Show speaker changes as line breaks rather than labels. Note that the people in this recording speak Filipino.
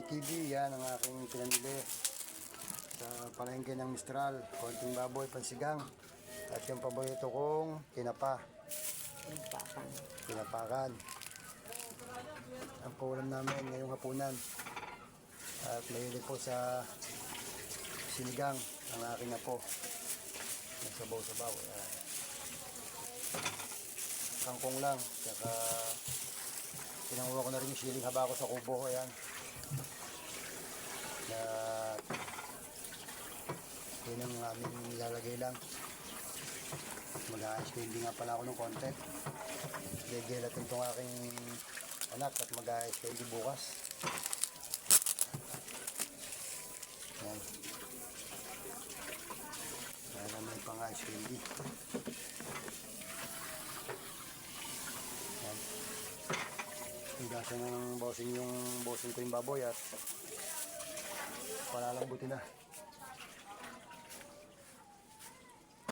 TV, yan ang aking pinamili sa palengke ng Mistral. Konting baboy, pansigang. At yung paborito kong tinapa. Tinapakan. Ang paulam namin ngayong hapunan. At mahilig po sa sinigang ang aking apo. Nagsabaw-sabaw. Ayan. Kangkong lang. Saka pinanguha ko na rin yung siling haba ko sa kubo. Ayan. At yun ang aming nilalagay lang. Mag-a-ice candy nga pala ako ng konti. Gagelatin itong aking anak at mag-a-ice candy bukas. Ayan. Kaya naman pang ice candy. Ayan. Higasan na ng bossing ko yung baboy at palalambutin na.